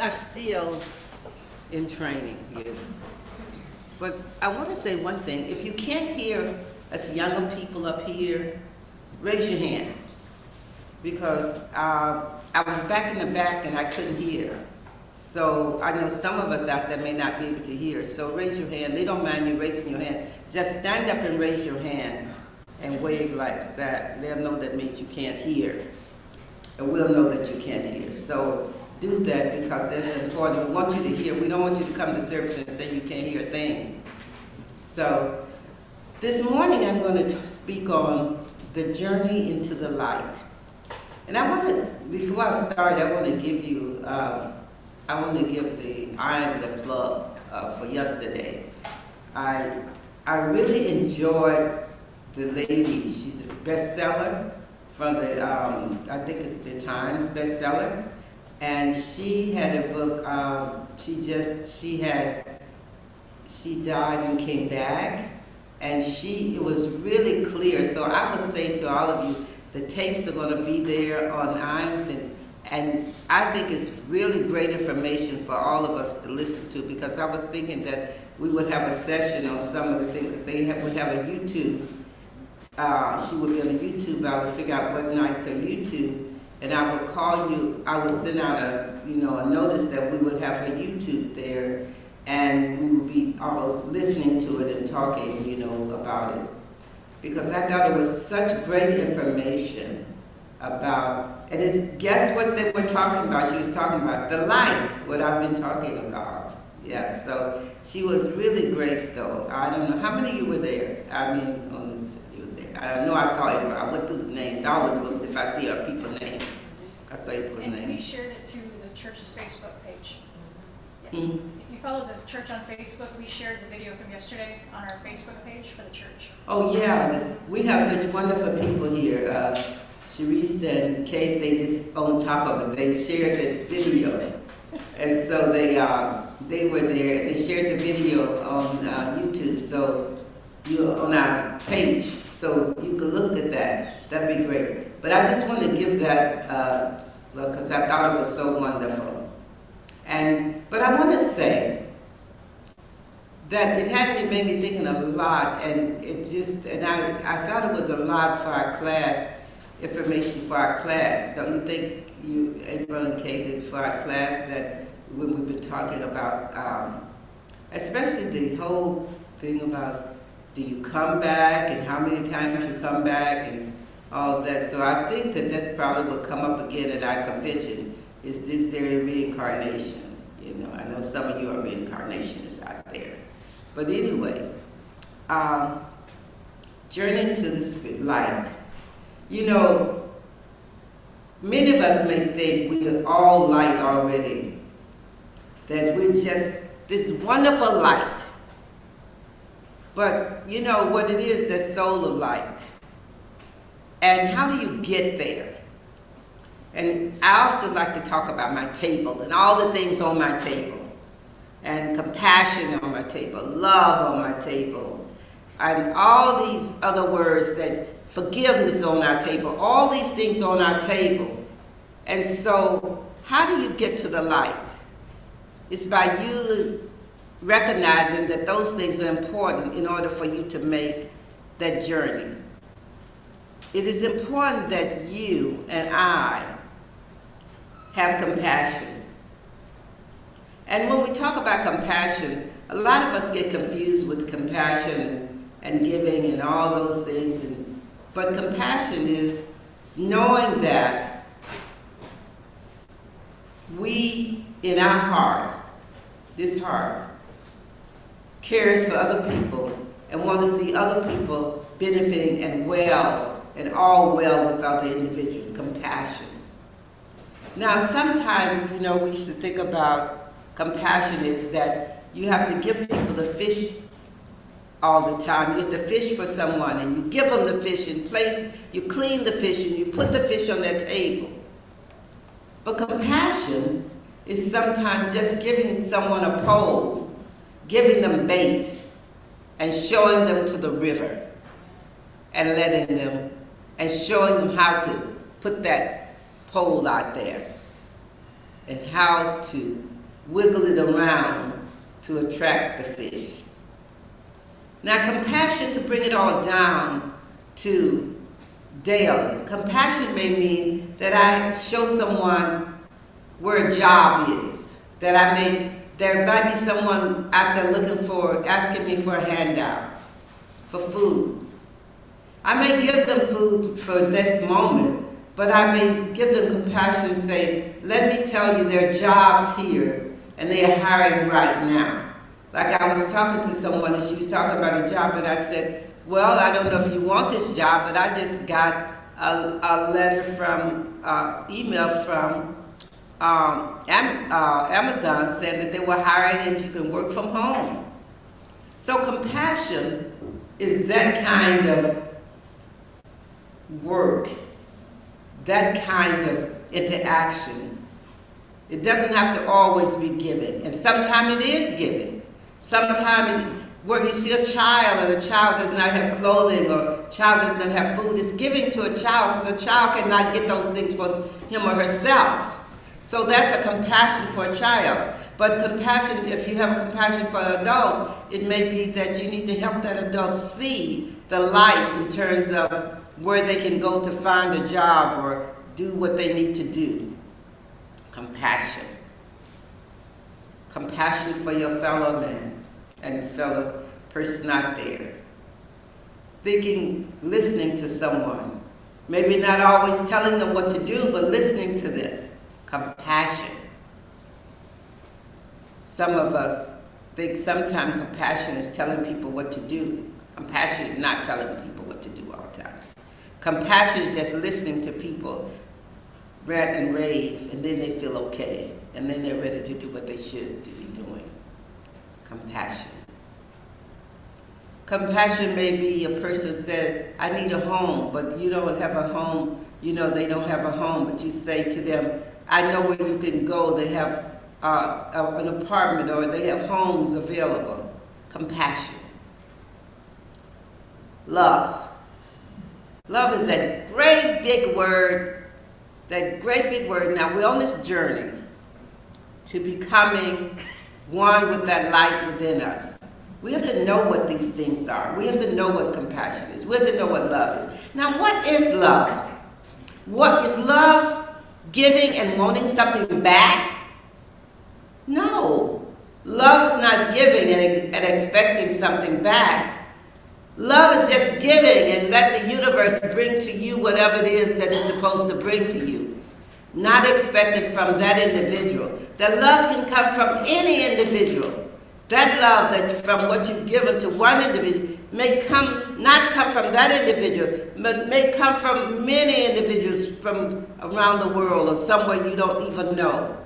are still in training here. But I want to say one thing. If you can't hear us younger people up here, raise your hand. Because I was back in the back and I couldn't hear. So I know some of us out there may not be able to hear. So raise your hand. They don't mind you raising your hand. Just stand up and raise your hand and wave like that. They'll know that means you can't hear. And we'll know that you can't hear. So do that because that's important. We want you to hear. We don't want you to come to service and say you can't hear a thing. So this morning I'm going to speak on the journey into the light. And I want to, before I start, I want to give you, I want to give the Irons a plug for yesterday. I really enjoyed the lady. She's the bestseller from the, I think it's the Times bestseller. And she had a book, she died and came back. And it was really clear. So I would say to all of you, the tapes are going to be there on Irons, and I think it's really great information for all of us to listen to, because I was thinking that we would have a session on some of the things, because they would have a YouTube. She would be on the YouTube. I would figure out what nights are YouTube, and I would call you. I would send out a notice that we would have her YouTube there, and we would be all listening to it and talking, about it. Because I thought it was such great information about, and guess what they were talking about? She was talking about the light, what I've been talking about. Yes, so she was really great though. I don't know, how many of you were there? I mean, you were there. I know I saw April. I went through the names. I always go if I see our people's names. I saw April's name. And we shared it to the church's Facebook page. Yeah. Mm-hmm. If you follow the church on Facebook, we shared the video from yesterday on our Facebook page for the church. Oh yeah, we have such wonderful people here. Sharice and Kate, they just on top of it. They shared the video, and so they were there. They shared the video on YouTube, so on our page, so you can look at that. That'd be great. But I just want to give that because I thought it was so wonderful. But I want to say that it made me thinking a lot, and I thought it was a lot for our class, information for our class. Don't you think, you, April and Kate, for our class, that when we've been talking about, especially the whole thing about, do you come back, and how many times you come back, and all that. So I think that probably will come up again at our convention. Is there a reincarnation? I know some of you are reincarnationists out there. But anyway, journey to the light. Many of us may think we are all light already, that we're just this wonderful light. But you know what it is, that soul of light. And how do you get there? And I often like to talk about my table and all the things on my table. And compassion on my table, love on my table, and all these other words, that forgiveness on our table, all these things on our table. And so, how do you get to the light? It's by you recognizing that those things are important in order for you to make that journey. It is important that you and I have compassion. And when we talk about compassion, a lot of us get confused with compassion and giving and all those things. But compassion is knowing that we, in our heart, this heart, cares for other people and want to see other people benefiting and well, and all well with other individuals. Compassion. Now, sometimes, we should think about compassion is that you have to give people the fish all the time. You have to fish for someone, and you give them the fish in place, you clean the fish, and you put the fish on their table. But compassion is sometimes just giving someone a pole, giving them bait, and showing them to the river, and letting them, and showing them how to put that pole out there, and how to wiggle it around to attract the fish. Now, compassion, to bring it all down to daily, compassion may mean that I show someone where a job is, that there might be someone out there asking me for a handout, for food. I may give them food for this moment, but I may give them compassion and say, let me tell you, there are jobs here, and they are hiring right now. Like I was talking to someone, and she was talking about a job, and I said, well, I don't know if you want this job, but I just got a letter from, email from Amazon saying that they were hiring and you can work from home. So compassion is that kind of work, that kind of interaction. It doesn't have to always be given, and sometimes it is given. Sometimes where you see a child and a child does not have clothing or a child does not have food, it's giving to a child because a child cannot get those things for him or herself. So that's a compassion for a child. But compassion, if you have compassion for an adult, it may be that you need to help that adult see the light in terms of where they can go to find a job or do what they need to do. Compassion. Compassion for your fellow man and fellow person out there. Listening to someone. Maybe not always telling them what to do, but listening to them. Compassion. Some of us think sometimes compassion is telling people what to do. Compassion is not telling people what to do all the time. Compassion is just listening to people rant and rave, and then they feel okay, and then they're ready to do what they should be doing. Compassion. Compassion may be a person said, I need a home, but you don't have a home. You know they don't have a home, but you say to them, I know where you can go. They have an apartment or they have homes available. Compassion. Love. Love is that great big word, Now we're on this journey to becoming one with that light within us. We have to know what these things are. We have to know what compassion is. We have to know what love is. Now, what is love? What is love? Giving and wanting something back? No. Love is not giving and expecting something back. Love is just giving and letting the universe bring to you whatever it is that it's supposed to bring to you. Not expected from that individual. That love can come from any individual. That love that from what you've given to one individual may not come from that individual, but may come from many individuals from around the world or somewhere you don't even know.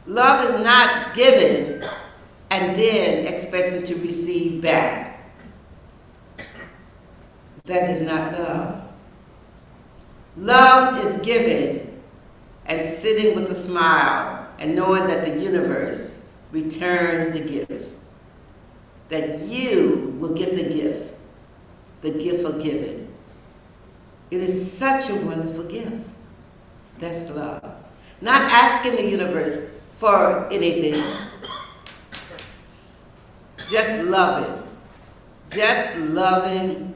Love is not giving and then expecting to receive back. That is not love. Love is giving and sitting with a smile and knowing that the universe returns the gift. That you will get the gift of giving. It is such a wonderful gift. That's love. Not asking the universe for anything. Just loving. Just loving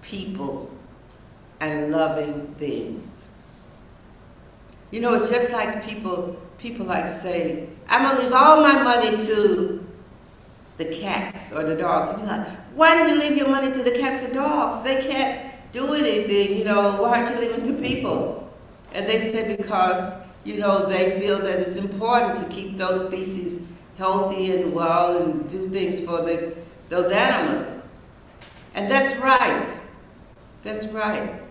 people and loving things. You know, it's just like people like say, I'm going to leave all my money to the cats or the dogs. And you're like, why do you leave your money to the cats and dogs? They can't do anything, you know, why aren't you leaving to people? And they say because, you know, they feel that it's important to keep those species healthy and well and do things for those animals. And that's right. That's right.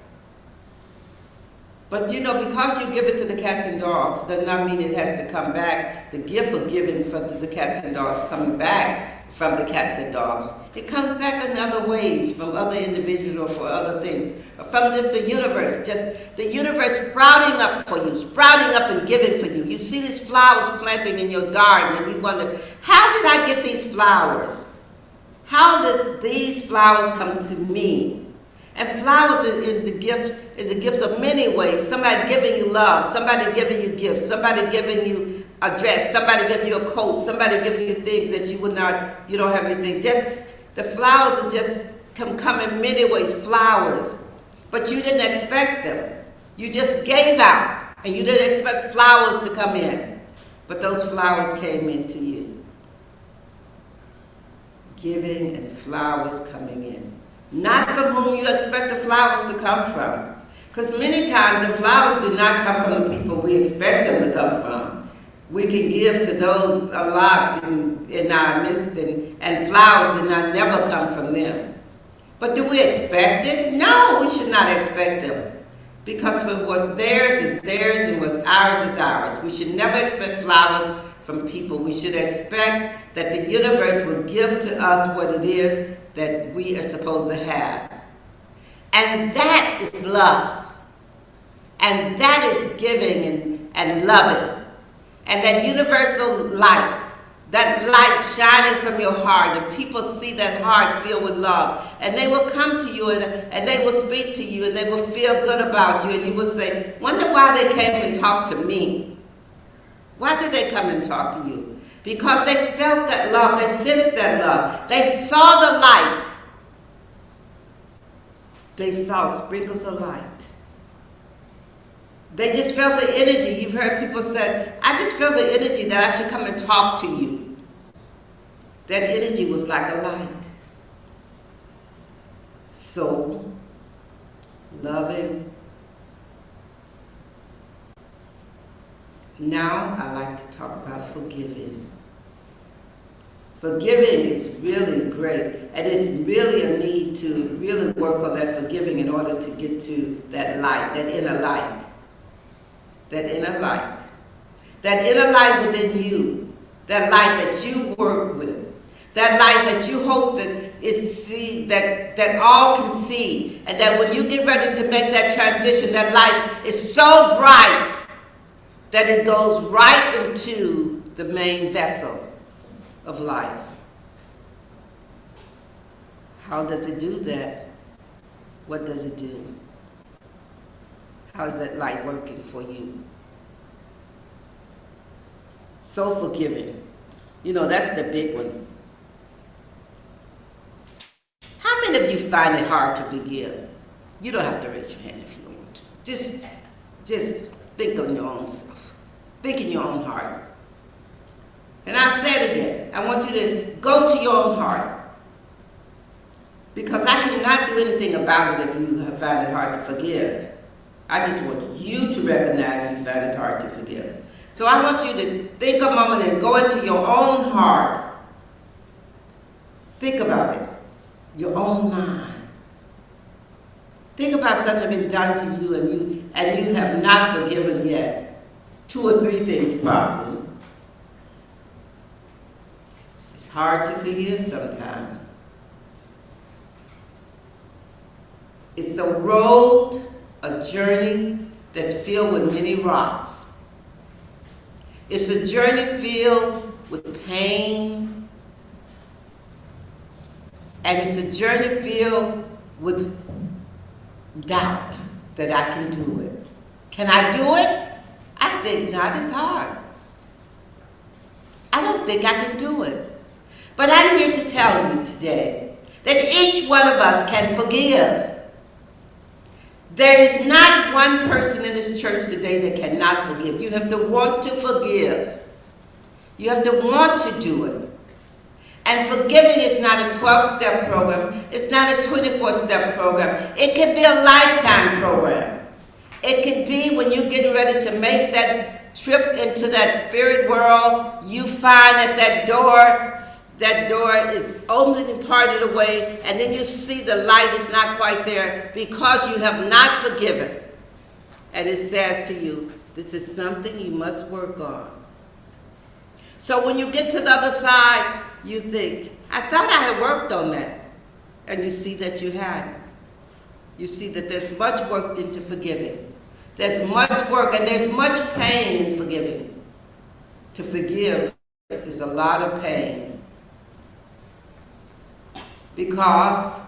But you know, because you give it to the cats and dogs does not mean it has to come back. The gift of giving from the cats and dogs coming back from the cats and dogs. It comes back in other ways from other individuals or for other things. Or from just the universe. Just the universe sprouting up for you, sprouting up and giving for you. You see these flowers planting in your garden and you wonder, how did I get these flowers? How did these flowers come to me? And flowers is a gift of many ways. Somebody giving you love, somebody giving you gifts, somebody giving you a dress, somebody giving you a coat, somebody giving you things that you don't have anything. Just the flowers are just come in many ways, flowers. But you didn't expect them. You just gave out, and you didn't expect flowers to come in. But those flowers came into you. Giving and flowers coming in. Not from whom you expect the flowers to come from. Because many times the flowers do not come from the people we expect them to come from. We can give to those a lot in our midst, and flowers do not never come from them. But do we expect it? No, we should not expect them. Because what's theirs is theirs, and what's ours is ours. We should never expect flowers from people. We should expect that the universe will give to us what it is that we are supposed to have. And that is love. And that is giving and loving. And that universal light, that light shining from your heart, and people see that heart filled with love, and they will come to you and they will speak to you, and they will feel good about you, and you will say, wonder why they came and talked to me. Why did they come and talk to you? Because they felt that love, they sensed that love, they saw the light. They saw sprinkles of light. They just felt the energy. You've heard people say, I just feel the energy that I should come and talk to you. That energy was like a light. So, loving. Now I like to talk about forgiving. Forgiving is really great, and it's really a need to really work on that forgiving in order to get to that light, that inner light. That inner light. That inner light within you. That light that you work with. That light that you hope that all can see. And that when you get ready to make that transition, that light is so bright that it goes right into the main vessel of life. How does it do that? What does it do? How's that light working for you? So forgiving. You know, that's the big one. How many of you find it hard to forgive? You don't have to raise your hand if you don't want to. Just think on your own self. Think in your own heart. And I'll say it again. I want you to go to your own heart. Because I cannot do anything about it if you find it hard to forgive. I just want you to recognize you find it hard to forgive. So I want you to think a moment and go into your own heart. Think about it. Your own mind. Think about something that's been done to you and you have not forgiven yet. 2 or 3 things probably. It's hard to forgive sometimes. It's a road, a journey that's filled with many rocks. It's a journey filled with pain. And it's a journey filled with doubt that I can do it. Can I do it? I think not. It's hard. I don't think I can do it. But I'm here to tell you today that each one of us can forgive. There is not one person in this church today that cannot forgive. You have to want to forgive. You have to want to do it. And forgiving is not a 12-step program. It's not a 24-step program. It can be a lifetime program. It can be when you're getting ready to make that trip into that spirit world, you find that door is opening part of the way, and then you see the light is not quite there because you have not forgiven. And it says to you, this is something you must work on. So when you get to the other side, you think, I thought I had worked on that. And you see that you hadn't. You see that there's much work into forgiving. There's much work and there's much pain in forgiving. To forgive is a lot of pain. Because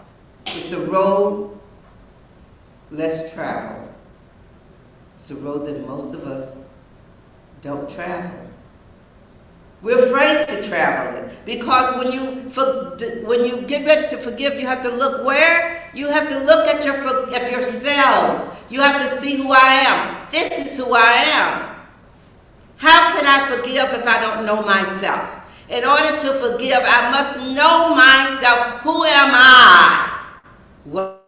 it's a road less travel. It's a road that most of us don't travel. We're afraid to travel it because when you get ready to forgive, you have to look where? You have to look at yourselves. You have to see who I am. This is who I am. How can I forgive if I don't know myself? In order to forgive, I must know myself. Who am I? What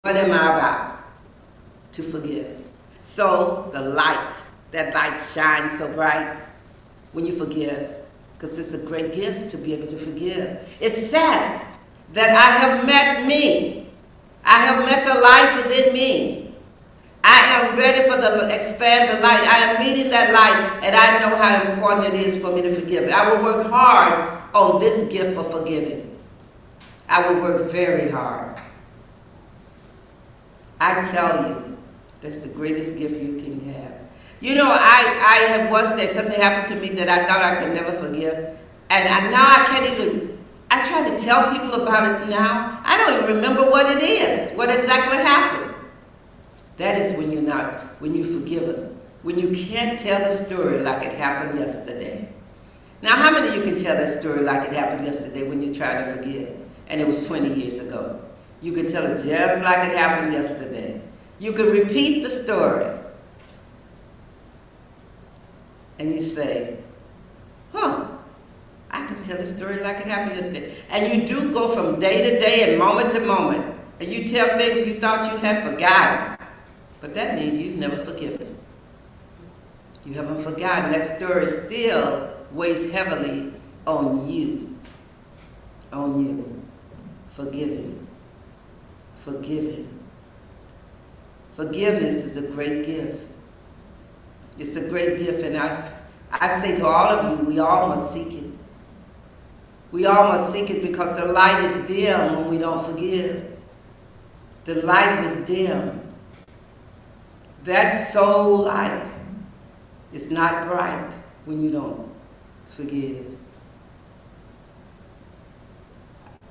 am I about? To forgive. So the light, that light shines so bright when you forgive, because it's a great gift to be able to forgive. It says that I have met me. I have met the light within me. I am ready for expand the light. I am meeting that light, and I know how important it is for me to forgive. I will work hard on this gift for forgiving. I will work very hard. I tell you, that's the greatest gift you can have. You know, I had once there something happened to me that I thought I could never forgive, and now I can't even. I try to tell people about it now. I don't even remember what it is, what exactly happened. That is when you've forgiven, when you can't tell a story like it happened yesterday. Now, how many of you can tell that story like it happened yesterday when you try to forgive, and it was 20 years ago? You can tell it just like it happened yesterday. You can repeat the story. And you say, I can tell the story like it happened yesterday. And you do go from day to day and moment to moment. And you tell things you thought you had forgotten. But that means you've never forgiven. You haven't forgotten. That story still weighs heavily on you. On you. Forgiving. Forgiving. Forgiveness is a great gift. It's a great gift, and I say to all of you, we all must seek it. We all must seek it because the light is dim when we don't forgive. The light was dim. That soul light is not bright when you don't forgive.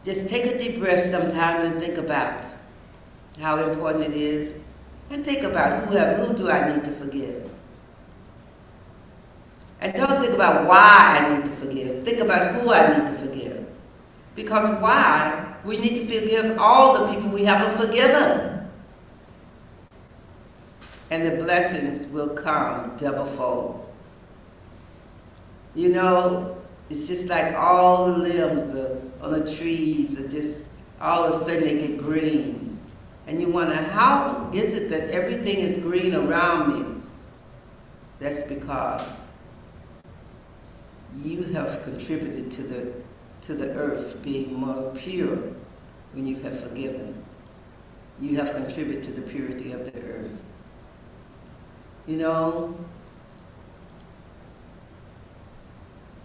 Just take a deep breath sometime and think about how important it is. And think about who do I need to forgive? And don't think about why I need to forgive. Think about who I need to forgive. Because why? We need to forgive all the people we haven't forgiven. And the blessings will come double-fold. You know, it's just like all the limbs on the trees are just, all of a sudden they get green. And you wonder, how is it that everything is green around me? That's because you have contributed to the earth being more pure when you have forgiven. You have contributed to the purity of the earth. You know,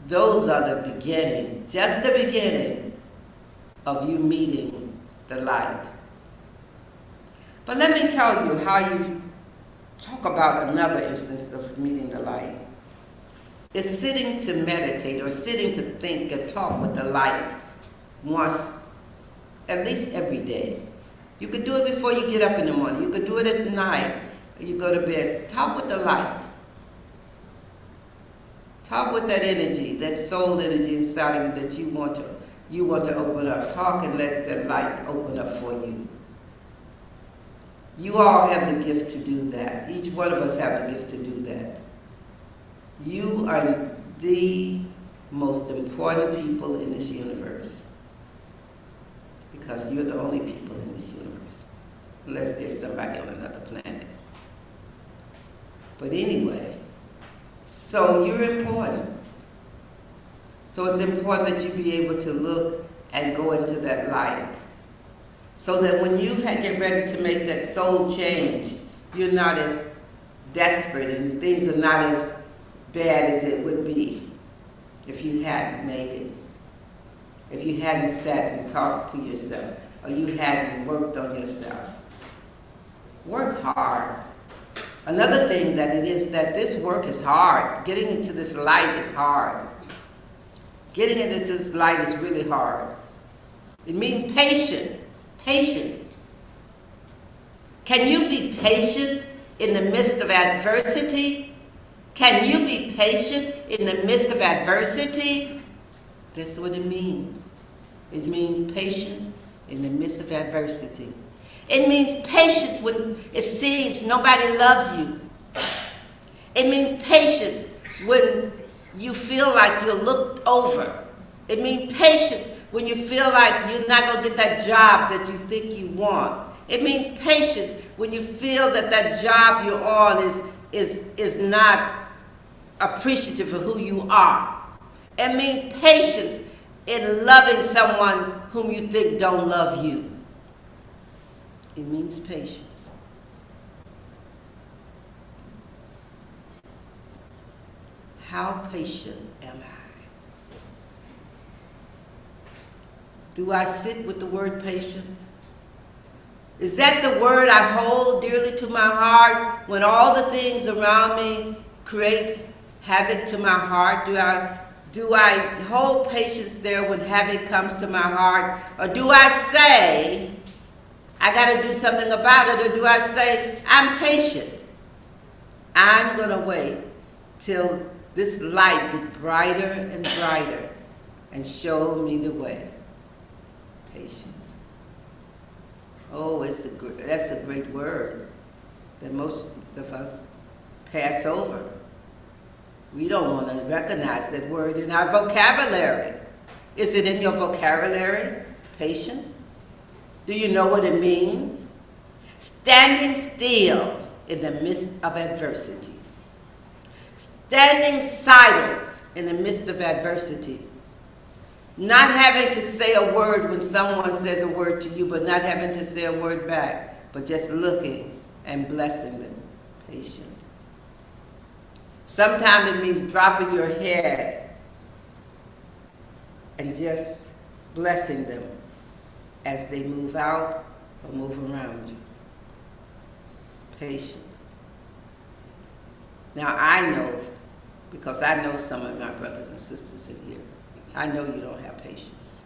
those are the beginning, just the beginning of you meeting the light. But let me tell you how you talk about another instance of meeting the light. It's sitting to meditate or sitting to think and talk with the light once, at least every day. You could do it before you get up in the morning. You could do it at night. You go to bed. Talk with the light. Talk with that energy, that soul energy inside of you that you want to open up. Talk and let the light open up for you. You all have the gift to do that. Each one of us have the gift to do that. You are the most important people in this universe. Because you're the only people in this universe. Unless there's somebody on another planet. But anyway, so you're important. So it's important that you be able to look and go into that light. So that when you get ready to make that soul change, you're not as desperate and things are not as bad as it would be if you hadn't made it. If you hadn't sat and talked to yourself, or you hadn't worked on yourself. Work hard. Another thing that it is that this work is hard. Getting into this light is hard. Getting into this light is really hard. It means patient. patience. Can you be patient in the midst of adversity? Can you be patient in the midst of adversity? That's what it means. It means patience in the midst of adversity. It means patience when it seems nobody loves you. It means patience when you feel like you're looked over. It means patience when you feel like you're not going to get that job that you think you want. It means patience when you feel that that job you're on is not appreciative of who you are. It means patience in loving someone whom you think don't love you. It means patience. How patient am I? Do I sit with the word patient? Is that the word I hold dearly to my heart when all the things around me creates havoc to my heart? Do I hold patience there when havoc comes to my heart? Or do I say, I got to do something about it? Or do I say, I'm patient. I'm going to wait till this light gets brighter and brighter and show me the way. Patience. Oh, that's a great word that most of us pass over. We don't want to recognize that word in our vocabulary. Is it in your vocabulary? Patience? Do you know what it means? Standing still in the midst of adversity. Standing silent in the midst of adversity. Not having to say a word when someone says a word to you, but not having to say a word back, but just looking and blessing them. Patient. Sometimes it means dropping your head and just blessing them as they move out or move around you. Patience. Now I know, because I know some of my brothers and sisters in here, I know you don't have patience.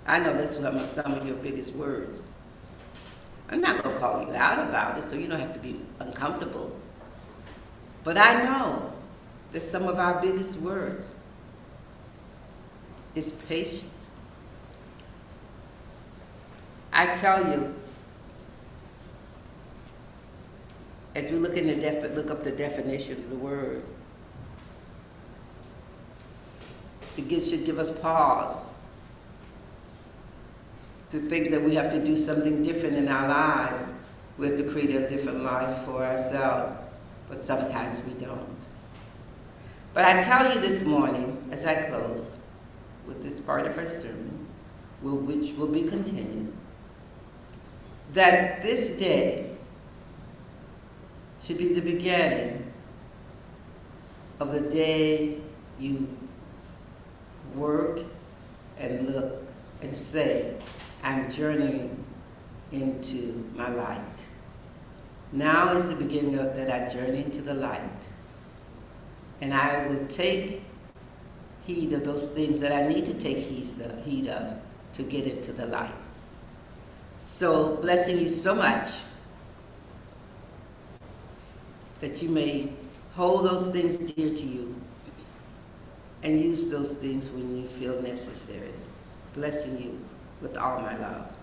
I know that's some of your biggest words. I'm not going to call you out about it, so you don't have to be uncomfortable. But I know that some of our biggest words is patience. I tell you, as we look up the definition of the word, it should give us pause to think that we have to do something different in our lives. We have to create a different life for ourselves, but sometimes we don't. But I tell you this morning, as I close with this part of our sermon, which will be continued, that this day should be the beginning of the day you work and look and say, I'm journeying into my light. Now is the beginning of that I journey into the light. And I will take heed of those things that I need to take heed of to get into the light. So, blessing you so much that you may hold those things dear to you and use those things when you feel necessary. Blessing you with all my love.